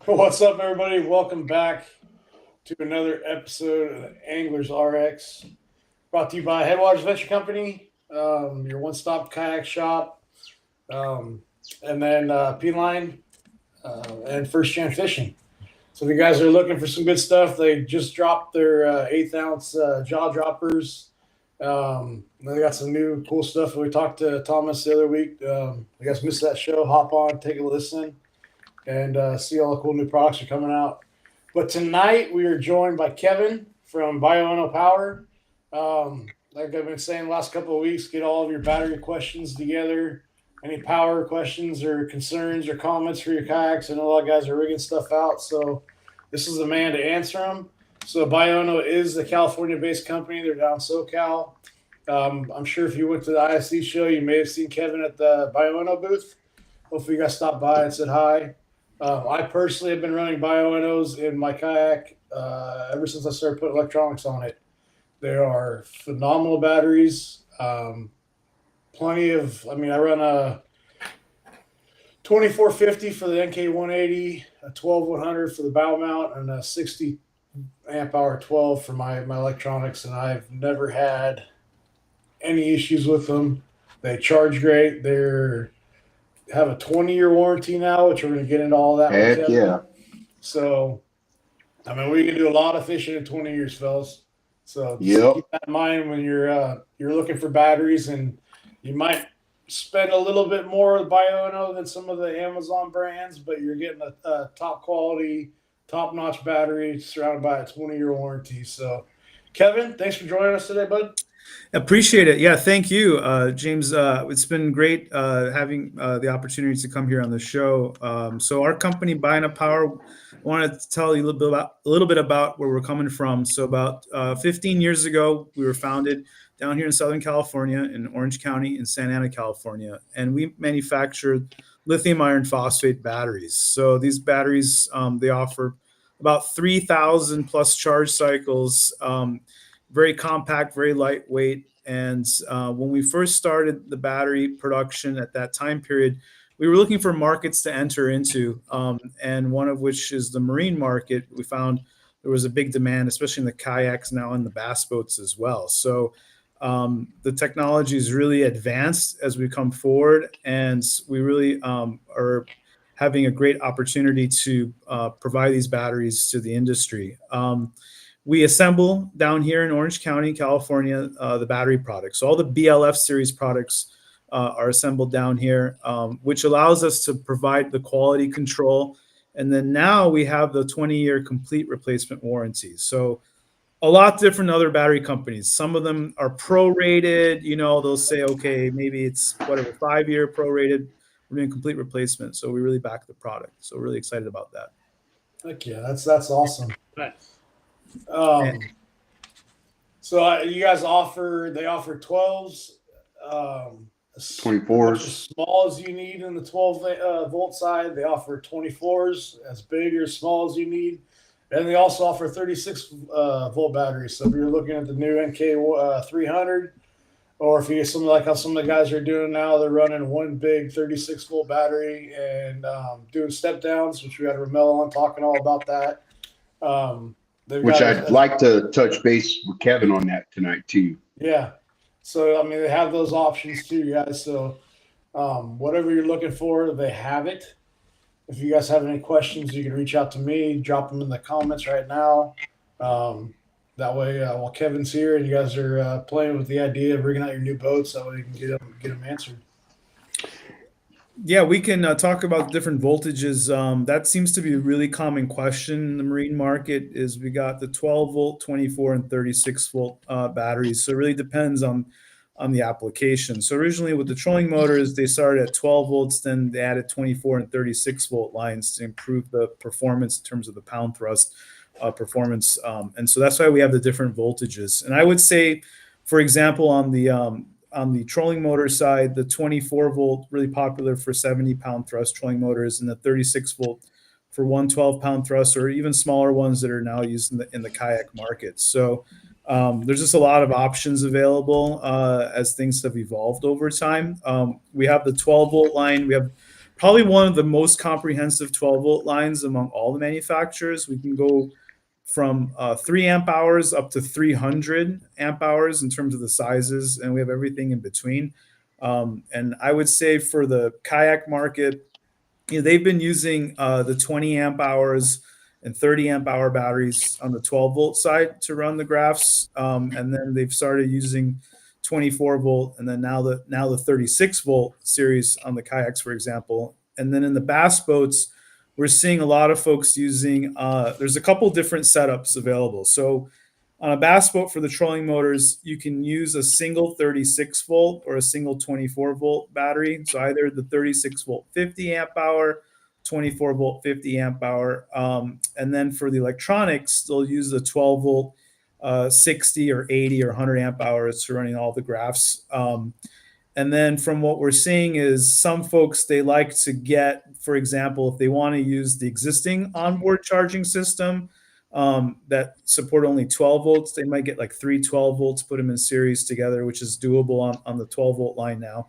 What's up, everybody? Welcome back to another episode of the Anglers RX, brought to you by Headwaters Venture Company, your one-stop kayak shop, um, and then P-Line and First Gen Fishing. So if you guys are looking for some good stuff, they just dropped their eighth ounce jaw droppers. They got some new cool stuff. We talked to Thomas the other week. You guys missed that show? Hop on, take a listen, and see all the cool new products are coming out. But tonight we are joined by Kevin from Bioenno Power. Like I've been saying the last couple of weeks, get all of your battery questions together. Any power questions or concerns or comments for your kayaks? I know a lot of guys are rigging stuff out, so this is the man to answer them. So Bioenno is the California-based company. They're down SoCal. I'm sure if you went to the ISC show, you may have seen Kevin at the Bioenno booth. Hopefully, you guys stopped by and said hi. I personally have been running Bioennos in my kayak ever since I started putting electronics on it. They are phenomenal batteries. Plenty of, I run a 2450 for the NK180, a 12100 for the bow mount, and a 60 amp hour 12 for my electronics. And I've never had any issues with them. They charge great. They're have a 20-year warranty now, which we're going to get into all that. Heck yeah. So, we can do a lot of fishing in 20 years, fellas. So Yep. keep that in mind when you're looking for batteries, and you might spend a little bit more with Bioenno than some of the Amazon brands, but you're getting a top quality, top notch battery surrounded by a 20-year warranty. So, Kevin, thanks for joining us today, bud. Appreciate it. Yeah, thank you, James. It's been great having the opportunity to come here on the show. So our company, Bioenno Power, I wanted to tell you a little bit about where we're coming from. So about 15 years ago, we were founded down here in Southern California, in Orange County, in Santa Ana, California, and we manufactured lithium iron phosphate batteries. So these batteries, they offer about 3,000 plus charge cycles. Very compact, very lightweight. And when we first started the battery production at that time period, we were looking for markets to enter into, and one of which is the marine market. We found there was a big demand, especially in the kayaks now and the bass boats as well. So the technology is really advanced as we come forward, and we really are having a great opportunity to provide these batteries to the industry. We assemble down here in Orange County, California, the battery products. So all the BLF series products are assembled down here, which allows us to provide the quality control. And then now we have the 20-year complete replacement warranty. So a lot different than other battery companies. Some of them are prorated. They'll say, okay, maybe it's whatever, 5-year prorated. We're doing complete replacement. So we really back the product. So we're really excited about that. Heck yeah, that's awesome. Um, so you guys they offer 12s, as 24s. small as you need in the 12 volt side. They offer 24s, as big or small as you need. And they also offer 36 volt batteries. So if you're looking at the new NK 300, or if you get something like how some of the guys are doing now, they're running one big 36 volt battery and doing step downs, which we had Ramel on talking all about that. Which I'd like to touch base with Kevin on that tonight too. Yeah. So they have those options too, guys. So whatever you're looking for, they have it. If you guys have any questions, you can reach out to me. Drop them in the comments right now. That way, while Kevin's here and you guys are playing with the idea of rigging out your new boats, that way you can get them answered. Yeah, we can talk about different voltages. That seems to be a really common question in the marine market. Is we got the 12 volt, 24, and 36 volt batteries. So it really depends on the application. So originally with the trolling motors, they started at 12 volts, then they added 24 and 36 volt lines to improve the performance in terms of the pound thrust performance. And so that's why we have the different voltages. And I would say, for example, on the trolling motor side, the 24 volt really popular for 70 pound thrust trolling motors, and the 36 volt for 112 pound thrust, or even smaller ones that are now used in the kayak market. So there's just a lot of options available as things have evolved over time. We have the 12 volt line. We have probably one of the most comprehensive 12-volt lines among all the manufacturers. We can go from 3 amp hours up to 300 amp hours in terms of the sizes, and we have everything in between. And I would say for the kayak market, they've been using the 20 amp hours and 30 amp hour batteries on the 12-volt side to run the graphs, and then they've started using 24-volt, and then now the 36-volt series on the kayaks, for example. And then in the bass boats, we're seeing a lot of folks using. There's a couple different setups available. So on a bass boat for the trolling motors, you can use a single 36-volt or a single 24-volt battery. So either the 36-volt 50 amp hour, 24-volt 50 amp hour. And then for the electronics, they'll use the 12-volt 60 or 80 or 100 amp hours for running all the graphs. And then from what we're seeing is some folks, they like to get, for example, if they want to use the existing onboard charging system, that support only 12 volts. They might get like 3 12 volts, put them in series together, which is doable on the 12-volt line now.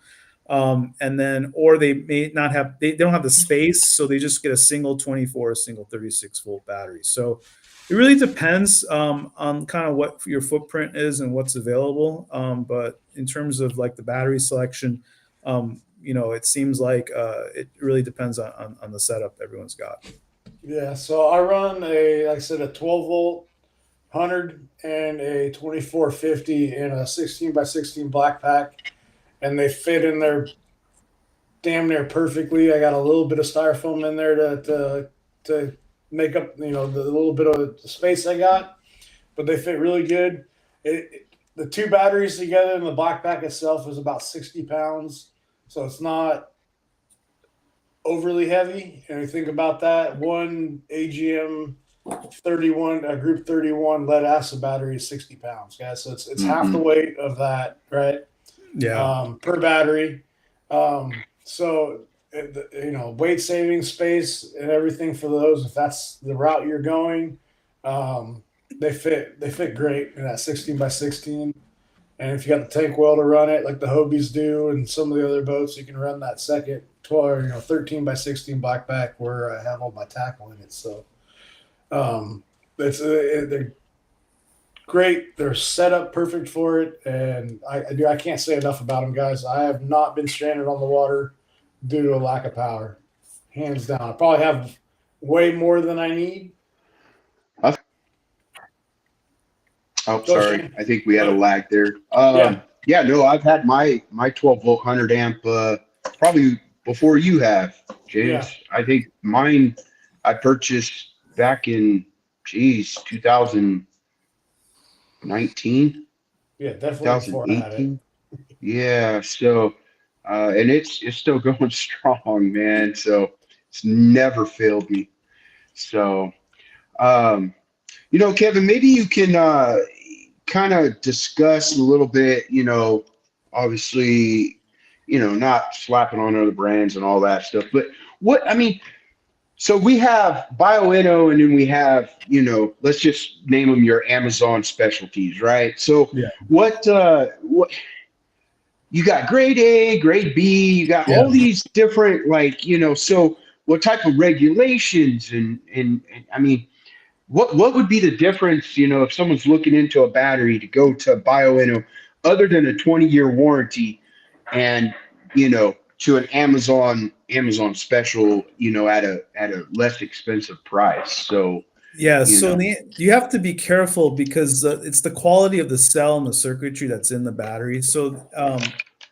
And then, or they may not have, they don't have the space, so they just get a single 24, a single 36-volt battery. So it really depends on kind of what your footprint is and what's available. But in terms of like the battery selection, it seems like it really depends on the setup everyone's got. Yeah, so I run like I said, a 12-volt 100 and a 2450 in a 16 by 16 black pack, and they fit in there damn near perfectly. I got a little bit of styrofoam in there to make up, the little bit of space I got, but they fit really good. The two batteries together in the black pack itself is about 60 pounds, so it's not overly heavy. And you think about that, one AGM 31, a group 31 lead acid battery is 60 pounds, guys. So it's half the weight of that, right? Yeah. Per battery. So weight saving, space, and everything for those, if that's the route you're going, they fit great in that 16 by 16. And if you got the tank well to run it, like the Hobies do, and some of the other boats, you can run that second 12, 13 by 16 black pack where I have all my tackle in it. So they're great. They're set up perfect for it, and I can't say enough about them, guys. I have not been stranded on the water due to a lack of power, hands down. I probably have way more than I need. Oh, sorry. I think we had a lag there. Yeah. Yeah, no, I've had my 12-volt 100 amp probably before you have, James. Yeah. I think mine I purchased back in 2019. Yeah, definitely before I had it. Yeah, so and it's still going strong, man. So it's never failed me. So Kevin, maybe you can kind of discuss a little bit, obviously, not slapping on other brands and all that stuff, but so we have Bioenno, and then we have, let's just name them your Amazon specialties, right? So Yeah. what you got grade A, grade B, you got all these different, so what type of regulations and I mean, what would be the difference, if someone's looking into a battery to go to Bioenno, other than a 20-year warranty, and to an Amazon special, at a less expensive price? So you have to be careful because it's the quality of the cell and the circuitry that's in the battery. So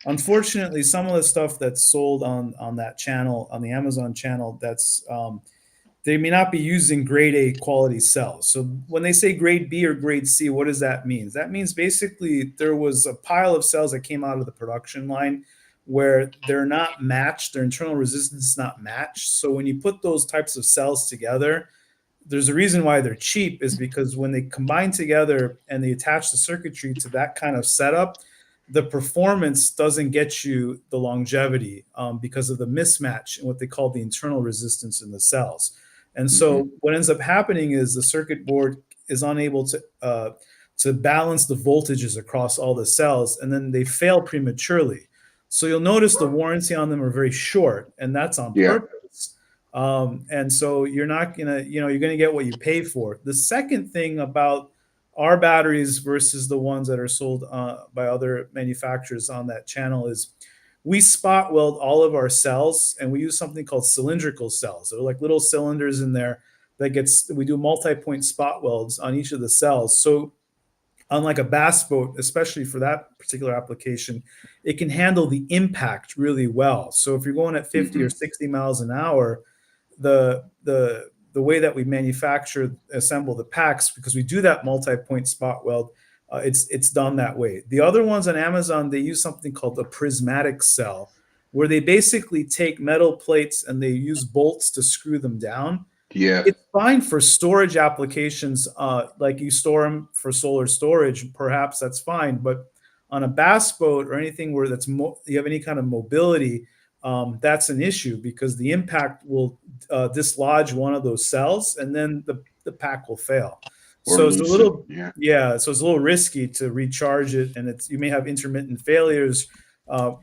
unfortunately, some of the stuff that's sold on that channel, on the Amazon channel, that's they may not be using grade A quality cells. So when they say grade B or grade C, what does that mean? That means basically there was a pile of cells that came out of the production line where they're not matched, their internal resistance is not matched. So when you put those types of cells together, there's a reason why they're cheap, is because when they combine together and they attach the circuitry to that kind of setup, the performance doesn't get you the longevity because of the mismatch in what they call the internal resistance in the cells. And so what ends up happening is the circuit board is unable to balance the voltages across all the cells, and then they fail prematurely. So you'll notice the warranty on them are very short, and that's on Yeah. purpose. And so you're not gonna, you're gonna get what you pay for. The second thing about our batteries versus the ones that are sold by other manufacturers on that channel is we spot weld all of our cells, and we use something called cylindrical cells. They're like little cylinders in there we do multi-point spot welds on each of the cells. So unlike a bass boat, especially for that particular application, it can handle the impact really well. So if you're going at 50 or 60 miles an hour, the way that we assemble the packs, because we do that multi-point spot weld, it's done that way. The other ones on Amazon, they use something called a prismatic cell, where they basically take metal plates and they use bolts to screw them down. Yeah. It's fine for storage applications, like you store them for solar storage. Perhaps that's fine, but on a bass boat or anything where you have any kind of mobility, that's an issue because the impact will dislodge one of those cells, and then the pack will fail. Or So it's a loosen. little so it's a little risky to recharge it, and you may have intermittent failures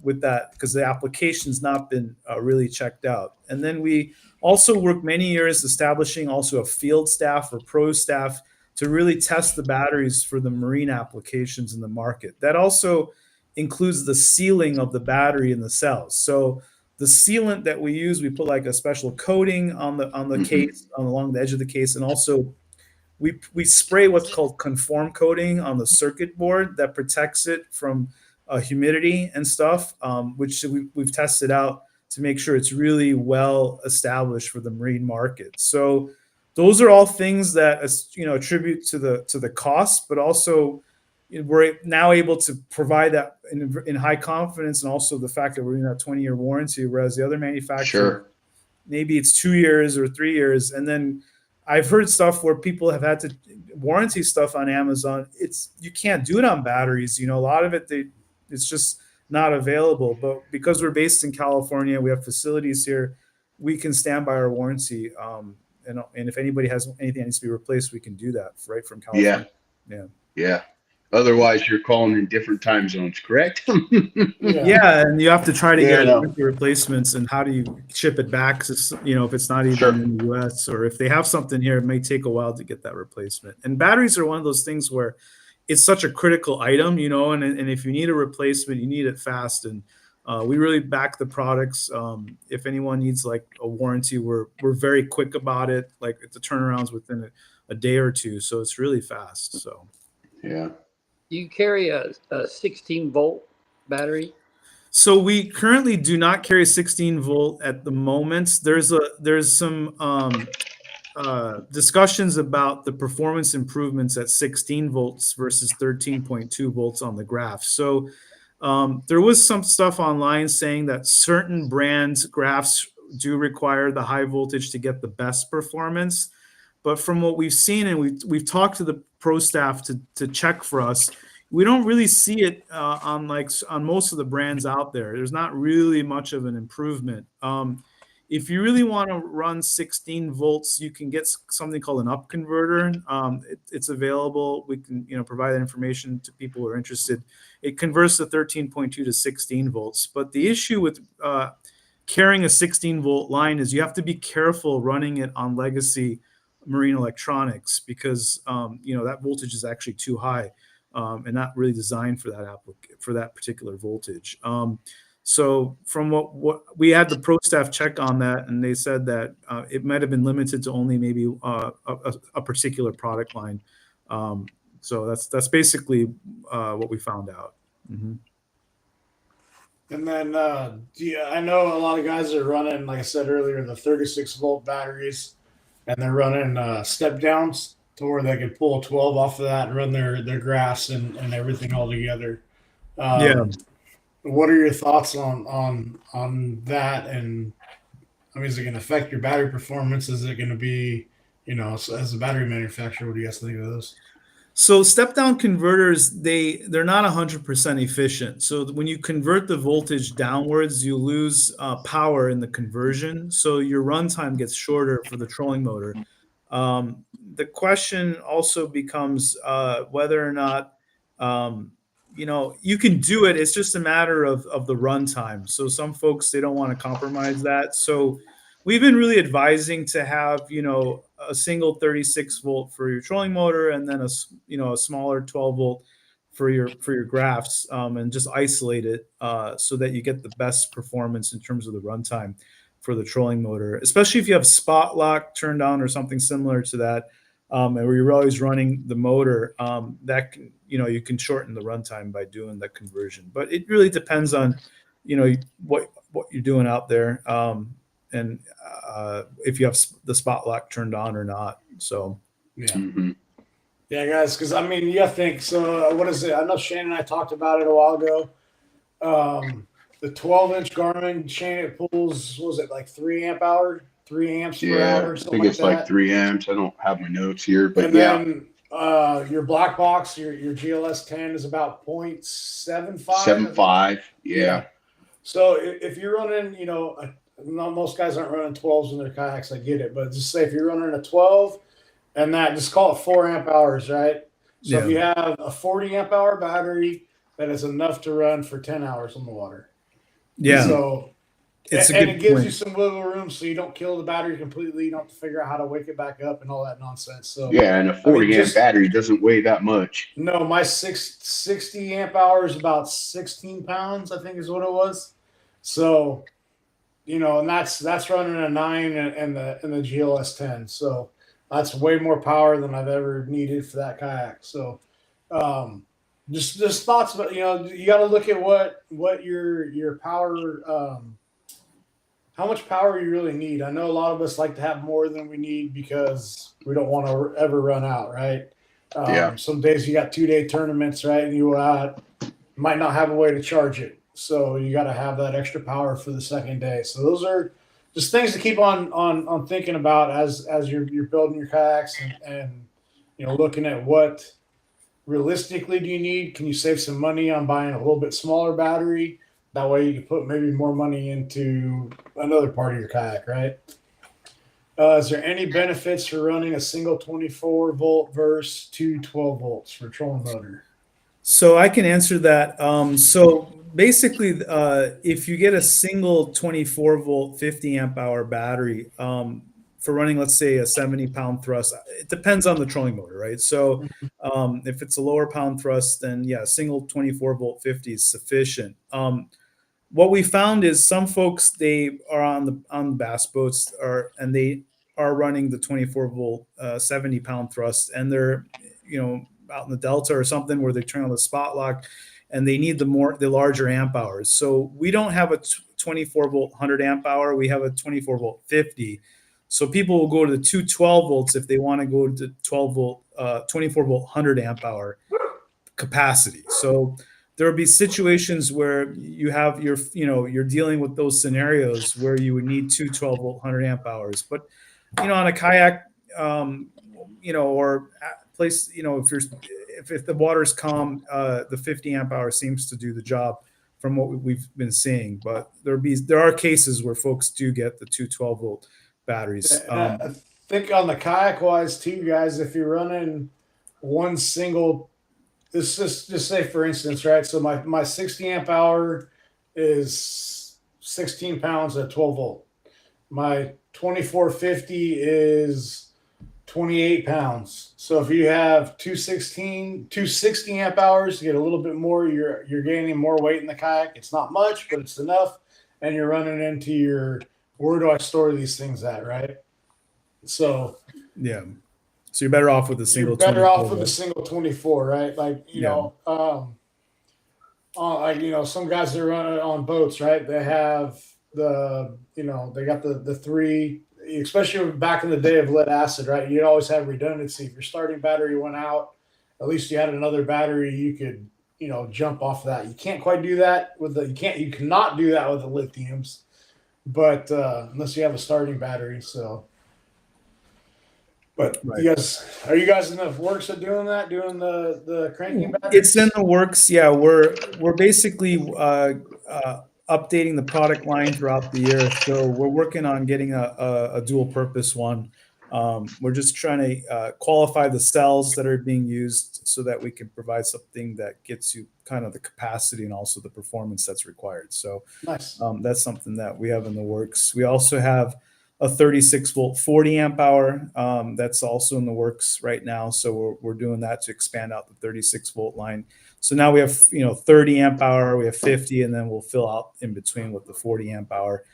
with that because the application's not been really checked out. And then we also worked many years establishing also a field staff or pro staff to really test the batteries for the marine applications in the market. That also includes the sealing of the battery in the cells. So the sealant that we use, we put like a special coating on the case, along the edge of the case, and also we spray what's called conform coating on the circuit board that protects it from humidity and stuff, which we've tested out to make sure it's really well established for the marine market. So those are all things that attribute to the cost, but also we're now able to provide that in high confidence, and also the fact that we're in that 20-year warranty, whereas the other manufacturer, maybe it's 2 years or 3 years. And then I've heard stuff where people have had to warranty stuff on Amazon. You can't do it on batteries. A lot of it, it's just not available. But because we're based in California, we have facilities here, we can stand by our warranty. And if anybody has anything that needs to be replaced, we can do that right from California. Yeah. Otherwise, you're calling in different time zones, correct? Yeah, and you have to try to get replacements. And how do you ship it back? If it's not even in the U.S., or if they have something here, it may take a while to get that replacement. And batteries are one of those things where it's such a critical item, and if you need a replacement, you need it fast. And we really back the products. If anyone needs like a warranty, we're very quick about it. Like the turnarounds within a day or two, so it's really fast. So yeah. Do you carry a 16-volt battery? So we currently do not carry 16 volt at the moment. There's some discussions about the performance improvements at 16 volts versus 13.2 volts on the graph. So there was some stuff online saying that certain brands' graphs do require the high voltage to get the best performance. But from what we've seen, and we've talked to the pro staff to check for us, we don't really see it on most of the brands out there. There's not really much of an improvement. If you really want to run 16 volts, you can get something called an up converter. It's available. We can provide that information to people who are interested. It converts the 13.2 to 16 volts. But the issue with carrying a 16 volt line is you have to be careful running it on legacy marine electronics, because that voltage is actually too high and not really designed for that particular voltage. So from what we had the pro staff check on that, and they said that it might have been limited to only maybe a particular product line. So that's basically what we found out. Mm-hmm. And then I know a lot of guys are running, like I said earlier, the 36 volt batteries, and they're running step downs to where they could pull a 12 off of that and run their graphs and everything all together. What are your thoughts on that? And I mean, is it going to affect your battery performance? Is it going to be, as a battery manufacturer, what do you guys think of those? So step down converters, they're not 100% efficient. So when you convert the voltage downwards, you lose power in the conversion. So your runtime gets shorter for the trolling motor. The question also becomes whether or not you can do it. It's just a matter of the runtime. So some folks, they don't want to compromise that. So we've been really advising to have, a single 36 volt for your trolling motor, and then a smaller 12 volt for your grafts, and just isolate it so that you get the best performance in terms of the runtime for the trolling motor, especially if you have spot lock turned on or something similar to that, and where you're always running the motor. That can, you can shorten the runtime by doing the conversion. But it really depends on, what you're doing out there, and if you have the spot lock turned on or not. So Yeah. Mm-hmm. Yeah, guys, because I mean, you think so. What is it? I know Shane and I talked about it a while ago. The 12-inch Garmin, Shane, it pulls, what was it, like 3 amp hour, 3 amps per hour, I something think like it's like that. 3 amps. I don't have my notes here, but And then your black box, your GLS 10 is about 0.75. 7.5. Yeah. So if you're running, not most guys aren't running 12s in their kayaks. I get it, but just say if you're running a 12 and that, just call it 4 amp hours, right? So if you have a 40 amp hour battery, that is enough to run for 10 hours on the water. Yeah. So it's and a it good gives point. you some wiggle room, so you don't kill the battery completely. You don't have to figure out how to wake it back up and all that nonsense. So Yeah, and a 40 amp battery doesn't weigh that much. No, my 60 amp hour is about 16 pounds, I think is what it was. So, and that's running a 9 and the GLS 10. So that's way more power than I've ever needed for that kayak. So, just thoughts about, you got to look at what your power, how much power you really need. I know a lot of us like to have more than we need because we don't want to ever run out, right? Some days you got 2-day tournaments, right? And you might not have a way to charge it. So you got to have that extra power for the second day. So those are just things to keep on thinking about as you're building your kayaks and looking at what realistically do you need. Can you save some money on buying a little bit smaller battery? That way you can put maybe more money into another part of your kayak, right? Is there any benefits for running a single 24 volt versus two 12 volts for trolling motor? So I can answer that. So basically, if you get a single 24 volt, 50 amp hour battery, for running, let's say, a 70-pound thrust, it depends on the trolling motor, right? So if it's a lower pound thrust, then yeah, single 24 volt 50 is sufficient. What we found is some folks, they are on bass boats, and they are running the 24 volt 70-pound thrust, and they're out in the delta or something where they turn on the spot lock, and they need the larger amp hours. So we don't have a 24 volt 100 amp hour. We have a 24 volt 50. So people will go to the 212 volts if they want to go to 12 volt 24 volt 100 amp hour capacity. So there will be situations where you're dealing with those scenarios where you would need two 12 volt 100 amp hours. But on a kayak, or place, if the water's calm, the 50 amp hour seems to do the job from what we've been seeing. But there are cases where folks do get the two 12 volt batteries. I think on the kayak wise too, guys, if you're running one single, this just say for instance, right? So my 60 amp hour is 16 pounds at 12 volt. My 2450 is 28 pounds. So if you have 260 amp hours, you get a little bit more. You're gaining more weight in the kayak. It's not much, but it's enough. And you're running into your, where do I store these things at, right? So yeah. So you're better off with a single. You're better off with a single 24, right? Like some guys that run on boats, right? They have they got the three, especially back in the day of lead acid, right? You'd always have redundancy. If your starting battery went out, at least you had another battery you could jump off of that. You can't quite do that you cannot do that with the lithiums, but unless you have a starting battery. So. But right. Are you guys in the works of doing that? Doing the cranking batteries? It's in the works. Yeah, we're basically updating the product line throughout the year. So we're working on getting a dual purpose one We're just trying to qualify the cells that are being used so that we can provide something that gets you kind of the capacity and also the performance that's required. So Nice. that's something that we have in the works. We also have a 36 volt 40 amp hour that's also in the works right now. So we're doing that to expand out the 36 volt line. So now we have 30 amp hour, we have 50, and then we'll fill out in between with the 40 amp hour.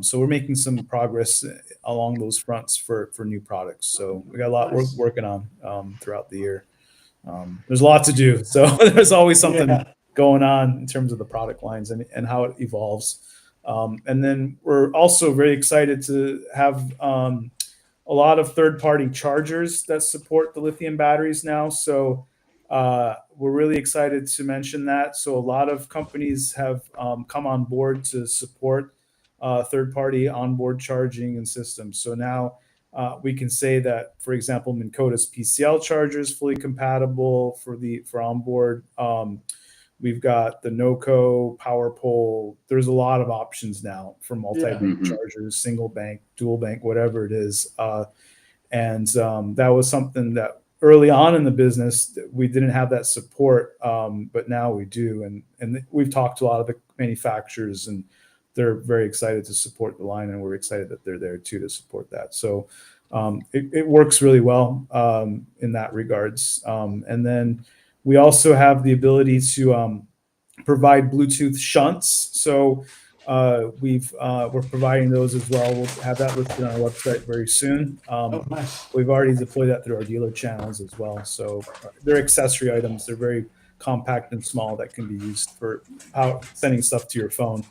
So we're making some progress along those fronts for new products. So we got a lot we're working on throughout the year. There's a lot to do. So there's always something going on in terms of the product lines and how it evolves. And then we're also very excited to have a lot of third-party chargers that support the lithium batteries now. So we're really excited to mention that. So a lot of companies have come on board to support third-party onboard charging and systems. So now we can say that, for example, Minn Kota's PCL charger is fully compatible for onboard. We've got the NOCO power pole. There's a lot of options now for multi-bank chargers, single bank, dual bank, whatever it is. And that was something that early on in the business we didn't have that support, but now we do. And we've talked to a lot of the manufacturers, and they're very excited to support the line, and we're excited that they're there too to support that. So it works really well in that regards. And then we also have the ability to provide Bluetooth shunts. So we're providing those as well. We'll have that listed on our website very soon. Nice. We've already deployed that through our dealer channels as well. So they're accessory items. They're very compact and small that can be used for sending stuff to your phone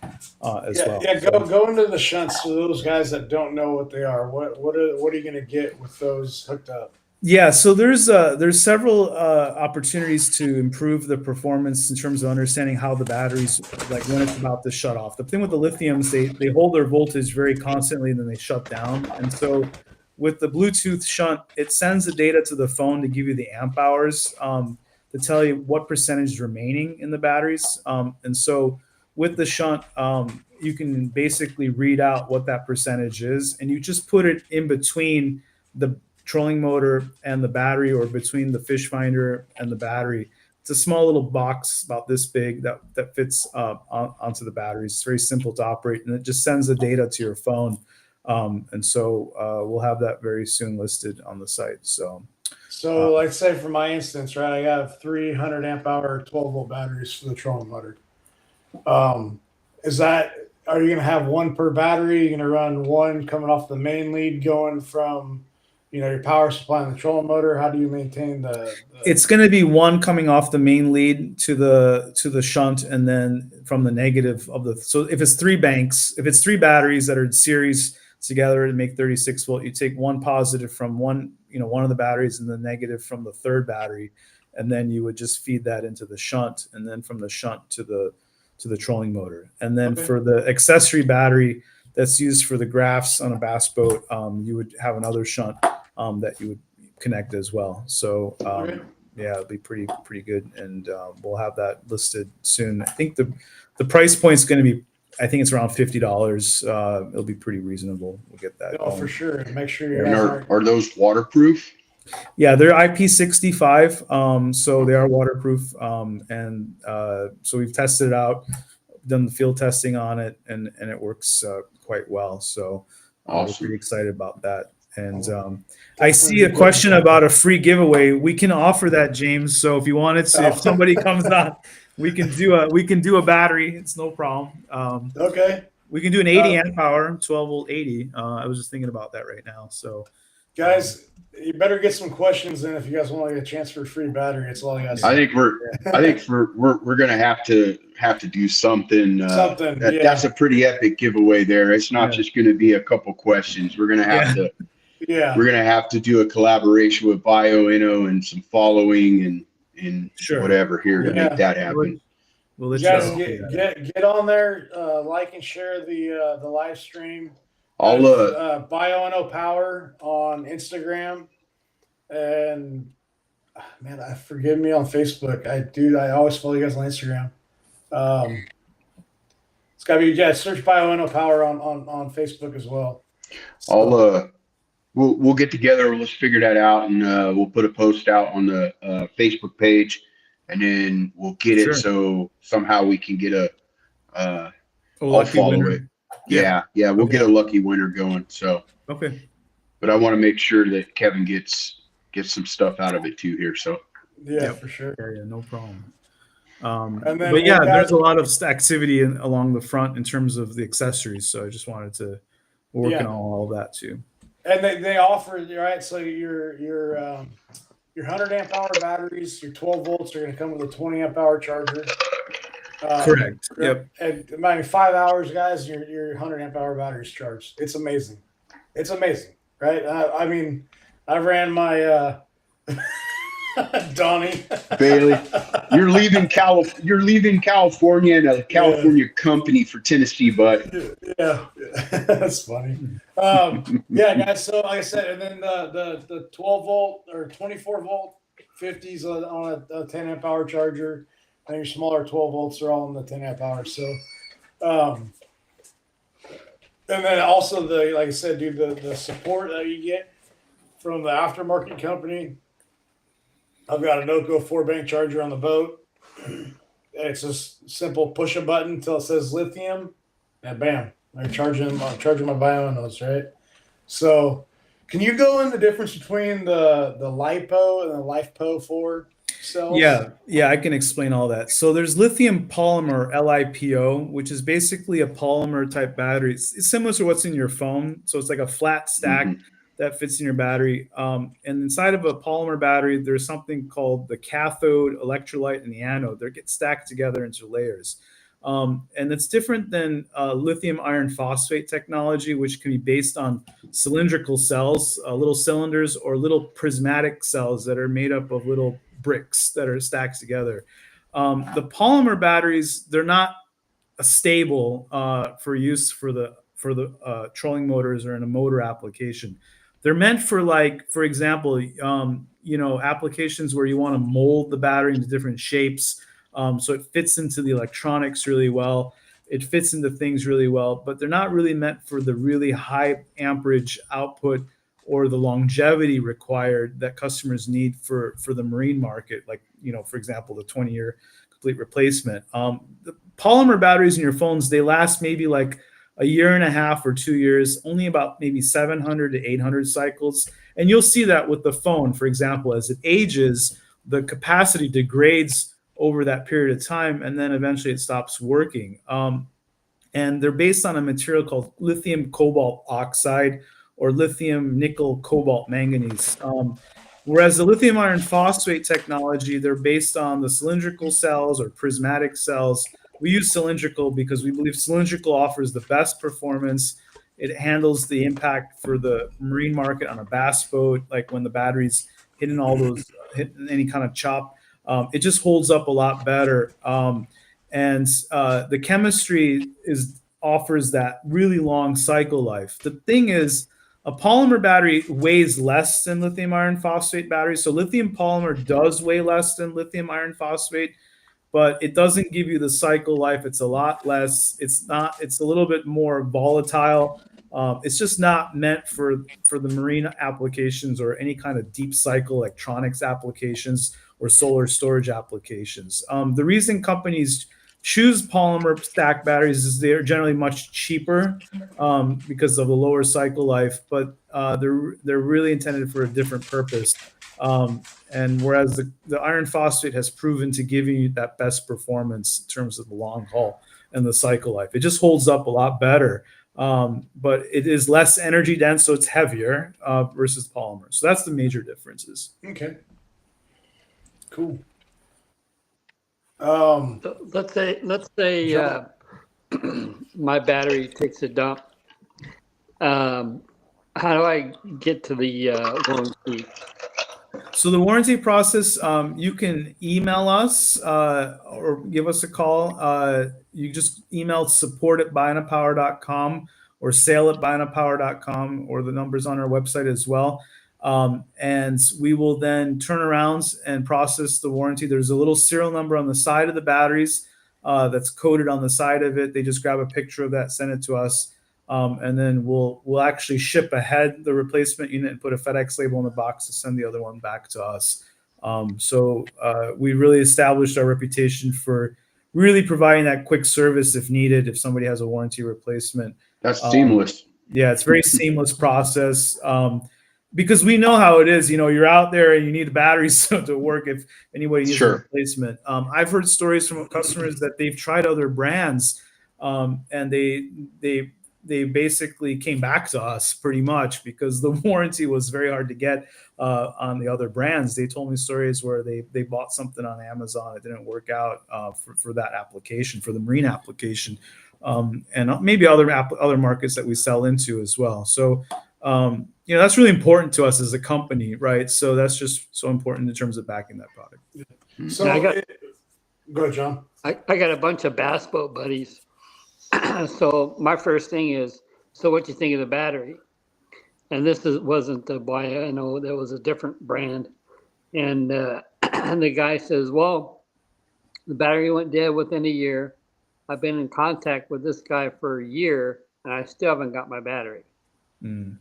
as well. Yeah, go into the shunts for those guys that don't know what they are. What are you going to get with those hooked up? Yeah, so there's several opportunities to improve the performance in terms of understanding how the batteries, like when it's about to shut off. The thing with the lithiums, they hold their voltage very constantly and then they shut down. And so with the Bluetooth shunt, it sends the data to the phone to give you the amp hours to tell you what percentage is remaining in the batteries. And so with the shunt, you can basically read out what that percentage is, and you just put it in between the trolling motor and the battery, or between the fish finder and the battery. It's a small little box about this big that fits onto the batteries. It's very simple to operate, and it just sends the data to your phone. And so we'll have that very soon listed on the site. So let's say for my instance, right, I have 300 amp hour 12 volt batteries for the trolling motor. Are you going to have one per battery? You're going to run one coming off the main lead going from your power supply and the trolling motor? How do you maintain the It's going to be one coming off the main lead to the shunt, and then from the negative of the. So if it's three batteries that are in series together to make 36 volt, you take one positive from one of the batteries and the negative from the third battery, and then you would just feed that into the shunt, and then from the shunt to the trolling motor. And then for the accessory battery that's used for the graphs on a bass boat, you would have another shunt that you would connect as well. So yeah, it'll be pretty good, and we'll have that listed soon. I think the price point is going to be, I think it's around $50. It'll be pretty reasonable. We'll get that. Oh, for sure. Make sure you are those waterproof? Yeah, they're IP65, so they are waterproof, and so we've tested it out, done the field testing on it, and it works quite well. So awesome. We're pretty excited about that. And I see a question about a free giveaway. We can offer that, James. So if you wanted to, if somebody comes on, we can do a battery. It's no problem. Okay. We can do an 80 amp hour, 12 volt 80. I was just thinking about that right now. So guys, you better get some questions in if you guys want to get a chance for a free battery. It's all you guys. I think we're gonna have to do something. That's a pretty epic giveaway there. It's not just gonna be a couple questions. We're gonna have to. Yeah. We're gonna have to do a collaboration with Bioenno and some following and whatever here to make that happen. We'll let you guys get on there, like and share the live stream. I'll Bioenno Power on Instagram, and man, forgive me on Facebook. I always follow you guys on Instagram. It's gotta be search Bioenno Power on Facebook as well. So, we'll get together. Let's figure that out, and we'll put a post out on the Facebook page, and then we'll get it Sure. so somehow we can get a. Oh, I'll lucky follow winner. it. Yeah, we'll get a lucky winner going. So, Okay. but I want to make sure that Kevin gets some stuff out of it too here. So, Yeah, Yep. for sure. Yeah, no problem. And then But yeah, we'll there's gather- a lot of activity along the front in terms of the accessories. So I just wanted to work on all that too. And they offer, right? So your 100 amp hour batteries, your 12 volts are going to come with a 20 amp hour charger. Correct. Yep. And about 5 hours, guys, your 100 amp hour battery's charged. It's amazing. It's amazing, right? I mean, I ran my Donnie Bailey, you're leaving California and a California company for Tennessee, bud. Yeah, that's funny. Yeah, guys. So like I said, and then the 12 volt or 24 volt 50s on a 10 amp hour charger, and your smaller 12 volts are all on the 10 amp hour. So, and then also like I said, dude, the support that you get from the aftermarket company. I've got a NOCO 4-bank charger on the boat. It's just simple, push a button until it says lithium, and bam, I'm charging my Bioennos, right? So, can you go in the difference between the LiPo and the LiFePO 4 cells? Yeah, I can explain all that. So there's lithium polymer, LiPo, which is basically a polymer type battery. It's similar to what's in your phone. So it's like a flat stack that fits in your battery. And inside of a polymer battery, there's something called the cathode, electrolyte, and the anode. They get stacked together into layers. And it's different than lithium iron phosphate technology, which can be based on cylindrical cells, little cylinders, or little prismatic cells that are made up of little bricks that are stacked together. The polymer batteries, they're not stable for use for the trolling motors or in a motor application. They're meant for, like, for example, applications where you want to mold the battery into different shapes, so it fits into the electronics really well. It fits into things really well, but they're not really meant for the really high amperage output or the longevity required that customers need for the marine market. Like, for example, the 20-year complete replacement. The polymer batteries in your phones, they last maybe like a year and a half or 2 years, only about maybe 700 to 800 cycles. And you'll see that with the phone, for example, as it ages, the capacity degrades over that period of time, and then eventually it stops working. And they're based on a material called lithium cobalt oxide or lithium nickel cobalt manganese. Whereas the lithium iron phosphate technology, they're based on the cylindrical cells or prismatic cells. We use cylindrical because we believe cylindrical offers the best performance. It handles the impact for the marine market on a bass boat, like when the battery's hitting any kind of chop. It just holds up a lot better. And the chemistry offers that really long cycle life. The thing is, a polymer battery weighs less than lithium iron phosphate batteries. So lithium polymer does weigh less than lithium iron phosphate, but it doesn't give you the cycle life. It's a lot less. It's a little bit more volatile. It's just not meant for the marine applications or any kind of deep cycle electronics applications or solar storage applications. The reason companies choose polymer stack batteries is they're generally much cheaper because of the lower cycle life, but they're really intended for a different purpose. And whereas the iron phosphate has proven to give you that best performance in terms of the long haul and the cycle life, it just holds up a lot better. But it is less energy dense, so it's heavier versus polymer. So that's the major differences. Okay. Cool. So let's say my battery takes a dump. How do I get to the warranty? So the warranty process, you can email us or give us a call. You just email support@bioennopower.com or sale@bioennopower.com, or the numbers on our website as well. And we will then turn around and process the warranty. There's a little serial number on the side of the batteries that's coded on the side of it. They just grab a picture of that, send it to us. and then we'll actually ship ahead the replacement unit and put a FedEx label on the box to send the other one back to us. So we really established our reputation for really providing that quick service if needed, if somebody has a warranty replacement. That's seamless. Yeah, it's a very seamless process. Because we know how it is, you're out there and you need the batteries to work if anybody needs a replacement. I've heard stories from customers that they've tried other brands, and they basically came back to us pretty much because the warranty was very hard to get on the other brands. They told me stories where they bought something on Amazon, it didn't work out for that application, for the marine application, and maybe other markets that we sell into as well. So that's really important to us as a company, right? So that's just so important in terms of backing that product. So go ahead, John. I got a bunch of bass boat buddies. So my first thing is, so what you think of the battery? And wasn't the Bioenno, that was a different brand. And and the guy says, well, the battery went dead within a year. I've been in contact with this guy for a year and I still haven't got my battery. Mm.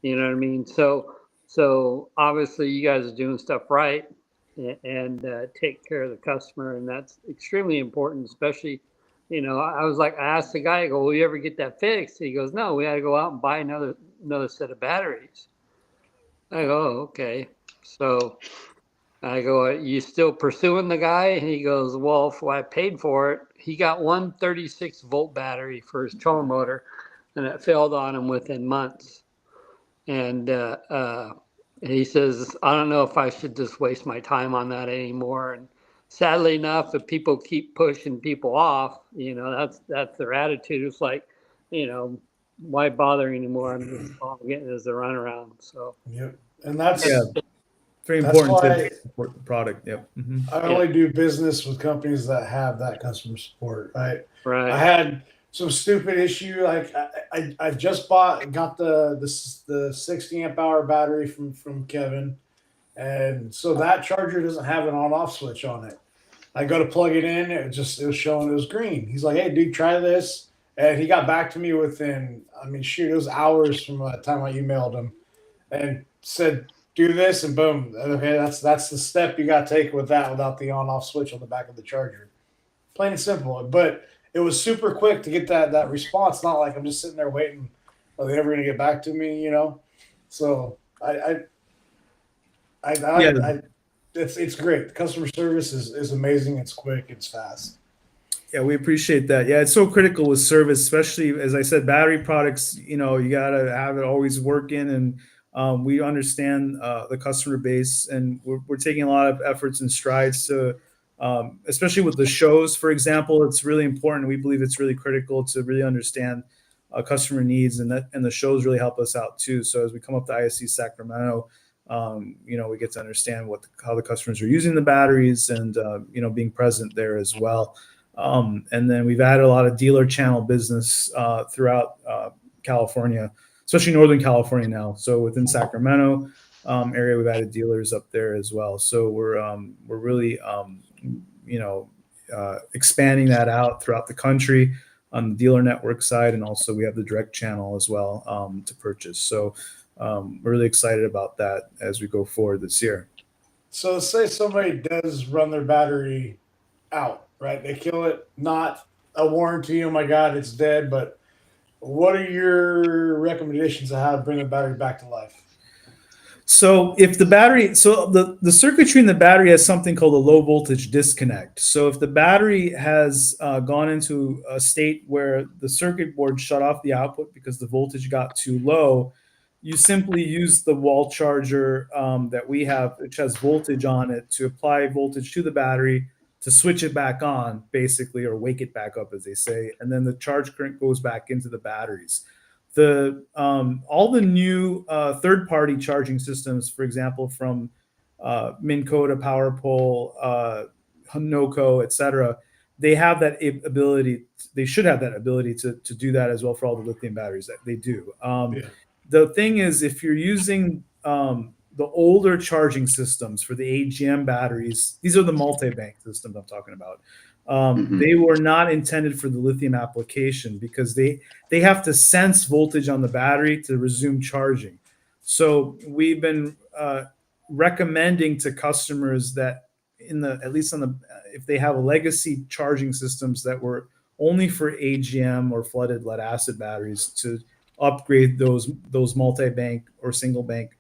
You know what I mean? So obviously you guys are doing stuff right and take care of the customer, and that's extremely important, especially, I asked the guy, I go, will you ever get that fixed? He goes, no, we had to go out and buy another set of batteries. I go, oh, okay. So I go, are you still pursuing the guy? And he goes, well, if I paid for it, he got one 36-volt battery for his trolling motor, and it failed on him within months. And he says, I don't know if I should just waste my time on that anymore. And sadly enough, if people keep pushing people off, that's their attitude. It's like, why bother anymore? I'm just all I'm getting is a runaround. So yep, and that's very important to support the product. Yep. Mm-hmm. I only do business with companies that have that customer support. Right. Right. I had some stupid issue. Like I just got the 60 amp hour battery from Kevin, and so that charger doesn't have an on off switch on it. I go to plug it in, it was showing it was green. He's like, "Hey, dude, try this," and he got back to me within, it was hours from the time I emailed him, and said, "Do this," and boom. Okay, that's the step you got to take with that without the on off switch on the back of the charger. Plain and simple, but it was super quick to get that response. Not like I'm just sitting there waiting. Are they ever going to get back to me? So it's great. The customer service is amazing. It's quick. It's fast. Yeah, we appreciate that. Yeah, it's so critical with service, especially as I said, battery products. You gotta have it always working, and we understand the customer base, and we're taking a lot of efforts and strides to. Especially with the shows, for example, it's really important. We believe it's really critical to really understand customer needs, and the shows really help us out too. So as we come up to ISC Sacramento, we get to understand how the customers are using the batteries, and being present there as well. And then we've added a lot of dealer channel business throughout California, especially Northern California now. So within Sacramento area, we've added dealers up there as well. So we're really expanding that out throughout the country on the dealer network side, and also we have the direct channel as well to purchase. So we're really excited about that as we go forward this year. So say somebody does run their battery out, right? They kill it, not a warranty. Oh my God, it's dead. But what are your recommendations on how to bring the battery back to life? So if the battery, the circuitry in the battery has something called a low voltage disconnect. So if the battery has gone into a state where the circuit board shut off the output because the voltage got too low, you simply use the wall charger that we have, which has voltage on it, to apply voltage to the battery to switch it back on, basically, or wake it back up, as they say, and then the charge current goes back into the batteries. All the new third-party charging systems, for example, from Minn Kota, PowerPole, Noco, etc., they have that ability. They should have that ability to do that as well for all the lithium batteries. That they do. The thing is, if you're using the older charging systems for the AGM batteries, these are the multi-bank systems I'm talking about. They were not intended for the lithium application because they have to sense voltage on the battery to resume charging. So we've been recommending to customers that at least on the if they have legacy charging systems that were only for AGM or flooded lead acid batteries, to upgrade those multi-bank or single bank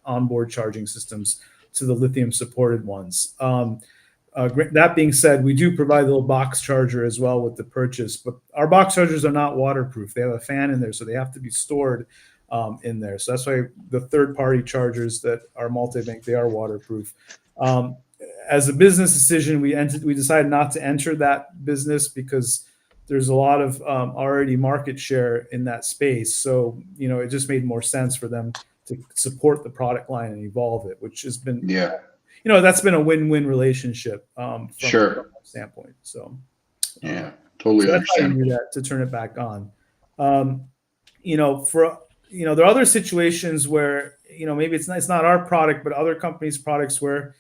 onboard charging systems to the lithium supported ones. That being said, we do provide a little box charger as well with the purchase, but our box chargers are not waterproof. They have a fan in there, so they have to be stored in there. So that's why the third-party chargers that are multi-bank, they are waterproof. As a business decision, we decided not to enter that business because there's a lot of already market share in that space. So, it just made more sense for them to support the product line and evolve it, which has been, that's been a win-win relationship from that standpoint. So, totally so that's how you understand. do that to turn it back on. There are other situations where, maybe it's not our product, but other companies' products where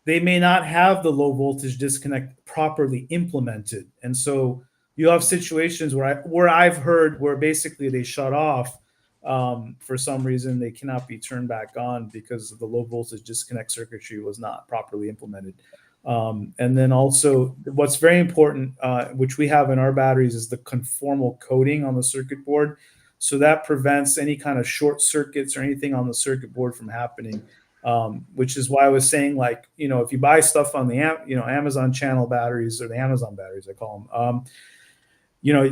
they may not have the low voltage disconnect properly implemented. And so you have situations where I've heard where basically they shut off for some reason. They cannot be turned back on because of the low voltage disconnect circuitry was not properly implemented. And then also what's very important, which we have in our batteries, is the conformal coating on the circuit board. So that prevents any kind of short circuits or anything on the circuit board from happening. Which is why I was saying, if you buy stuff on the Amazon channel batteries, or the Amazon batteries, I call them,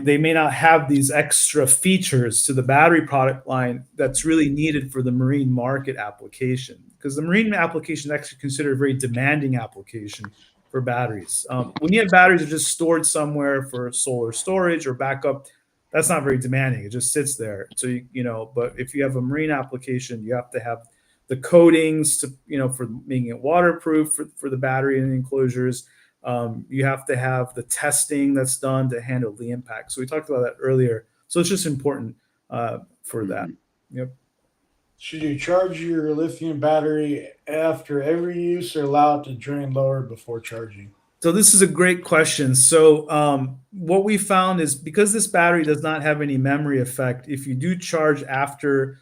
they may not have these extra features to the battery product line that's really needed for the marine market application, because the marine application is actually considered a very demanding application for batteries. When you have batteries that are just stored somewhere for solar storage or backup, that's not very demanding. It just sits there. So, but if you have a marine application, you have to have the coatings to, for making it waterproof for the battery and the enclosures. You have to have the testing that's done to handle the impact. So we talked about that earlier. So it's just important for that. Yep. Should you charge your lithium battery after every use or allow it to drain lower before charging? So this is a great question. So what we found is, because this battery does not have any memory effect, if you do charge after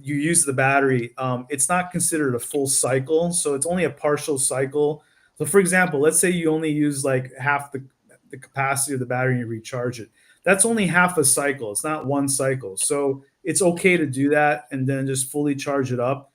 you use the battery, it's not considered a full cycle. So it's only a partial cycle. So for example, let's say you only use like half the capacity of the battery and you recharge it. That's only half a cycle. It's not one cycle. So it's okay to do that and then just fully charge it up.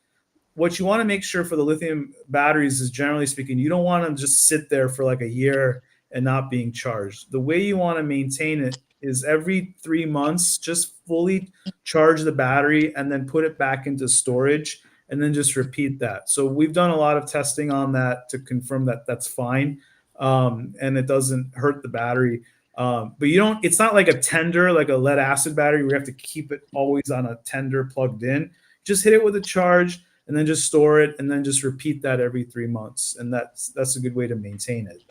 What you want to make sure for the lithium batteries is, generally speaking, you don't want them just sit there for like a year and not being charged. The way you want to maintain it is every 3 months, just fully charge the battery and then put it back into storage and then just repeat that. So we've done a lot of testing on that to confirm that that's fine, and it doesn't hurt the battery. But it's not like a tender, like a lead acid battery where you have to keep it always on a tender plugged in. Just hit it with a charge and then just store it and then just repeat that every 3 months. And that's a good way to maintain it.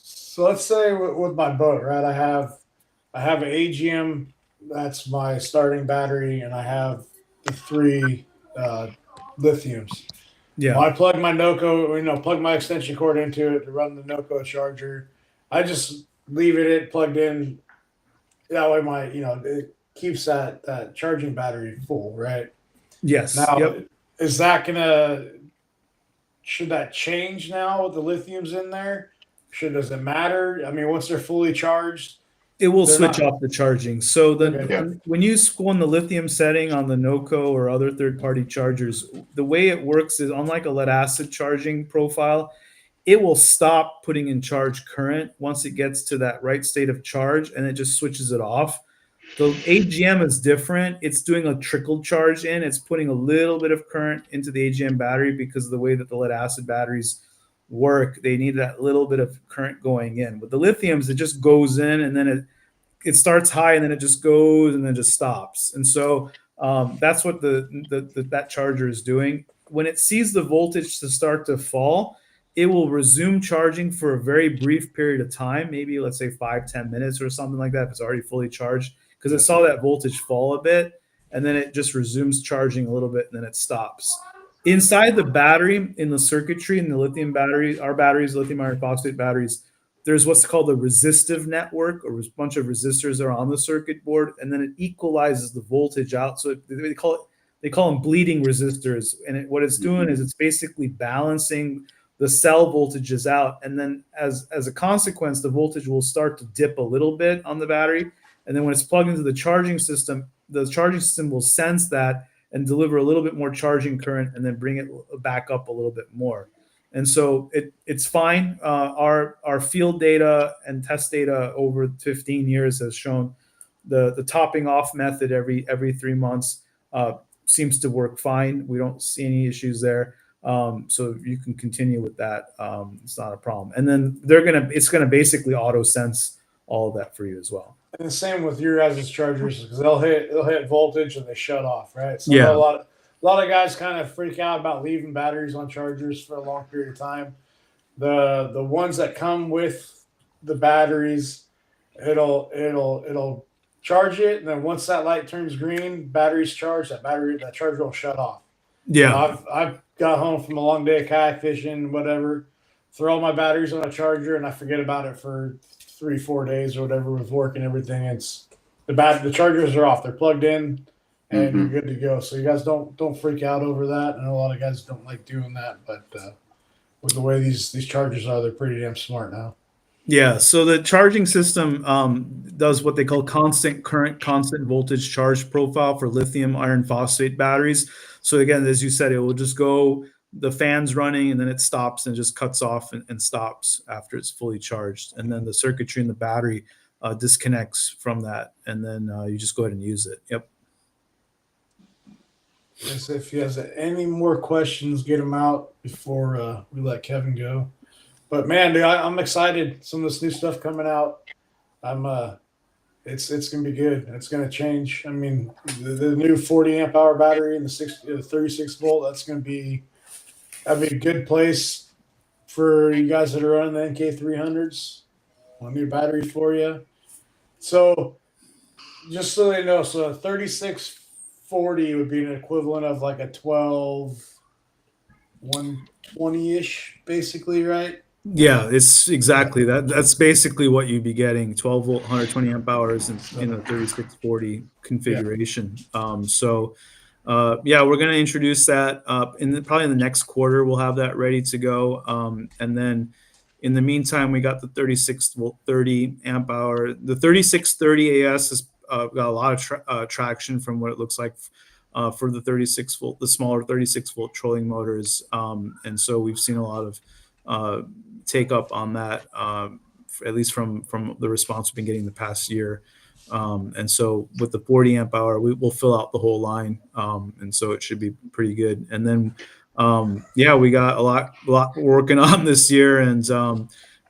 So let's say with my boat, right? I have an AGM, that's my starting battery, and I have the 3 lithiums. Yeah. Well, I plug my NOCO, plug my extension cord into it to run the NOCO charger. I just leave it plugged in. That way it keeps that charging battery full, right? Yes. Now, Yep. should that change now with the lithiums in there? Does it matter? I mean, once they're fully charged, it will switch off the charging. So when you go in the lithium setting on the NOCO or other third-party chargers, the way it works is, unlike a lead acid charging profile, it will stop putting in charge current once it gets to that right state of charge, and it just switches it off. The AGM is different. It's doing a trickle charge in. It's putting a little bit of current into the AGM battery because of the way that the lead acid batteries work. They need that little bit of current going in. With the lithiums, it just goes in and then it starts high and then it just goes and then just stops. And so that's what that charger is doing. When it sees the voltage to start to fall, it will resume charging for a very brief period of time, maybe let's say 5-10 minutes or something like that if it's already fully charged, because it saw that voltage fall a bit, and then it just resumes charging a little bit and then it stops. Inside the battery, in the circuitry, in the lithium battery, our batteries, lithium iron phosphate batteries, there's what's called a resistive network, or a bunch of resistors that are on the circuit board, and then it equalizes the voltage out. So they call them bleeding resistors, and what it's doing is it's basically balancing the cell voltages out, and then as a consequence, the voltage will start to dip a little bit on the battery, and then when it's plugged into the charging system will sense that and deliver a little bit more charging current, and then bring it back up a little bit more. And so it's fine. Our field data and test data over 15 years has shown the topping off method every 3 months seems to work fine. We don't see any issues there. So you can continue with that. It's not a problem. And then it's gonna basically auto sense all of that for you as well. And the same with your guys' chargers, because they'll hit voltage and they shut off, right? So Yeah. a lot of guys kind of freak out about leaving batteries on chargers for a long period of time. The ones that come with the batteries, it'll charge it, and then once that light turns green, battery's charged. That charger will shut off. Yeah. I've got home from a long day of kayak fishing, whatever, throw all my batteries on a charger, and I forget about it for 3-4 days or whatever with work and everything. It's the chargers are off, they're plugged in, and you're good to go. So you guys don't freak out over that. I know a lot of guys don't like doing that, but with the way these chargers are, they're pretty damn smart now. Yeah, so the charging system does what they call constant current, constant voltage charge profile for lithium iron phosphate batteries. So again, as you said, it will just go, the fan's running, and then it stops and just cuts off and stops after it's fully charged. And then the circuitry in the battery disconnects from that, and then you just go ahead and use it. Yep. Yes, if he has any more questions, get them out before we let Kevin go. But man, dude, I'm excited. Some of this new stuff coming out. It's gonna be good. It's gonna change. I mean, the new 40 amp hour battery and the 36 volt. That'd be a good place for you guys that are running the NK300s. One new battery for you. So just so they know, so a 3640 would be an equivalent of like a 120-ish, basically, right? Yeah, it's exactly that. That's basically what you'd be getting: 12 volt, 120 amp hours, in a 3640 configuration. Yeah, we're going to introduce that probably in the next quarter. We'll have that ready to go, and then in the meantime, we got the 36 volt, 30 amp hour. The 3630 AS has got a lot of traction from what it looks like for the 36 volt, the smaller 36 volt trolling motors, and so we've seen a lot of take up on that, at least from the response we've been getting the past year. And so with the 40 amp hour, we'll fill out the whole line. And so it should be pretty good. And then, we got a lot we're working on this year. And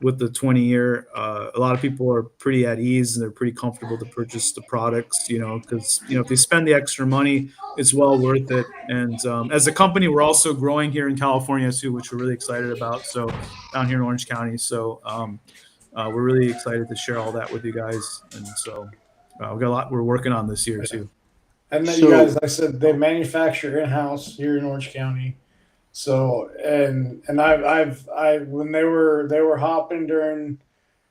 with the 20-year, a lot of people are pretty at ease and they're pretty comfortable to purchase the products, because, if they spend the extra money, it's well worth it. And as a company, we're also growing here in California too, which we're really excited about. So down here in Orange County. So we're really excited to share all that with you guys. And so we've got a lot we're working on this year too. And then you guys, like I said, they manufacture in-house here in Orange County. So and I when they were hopping during,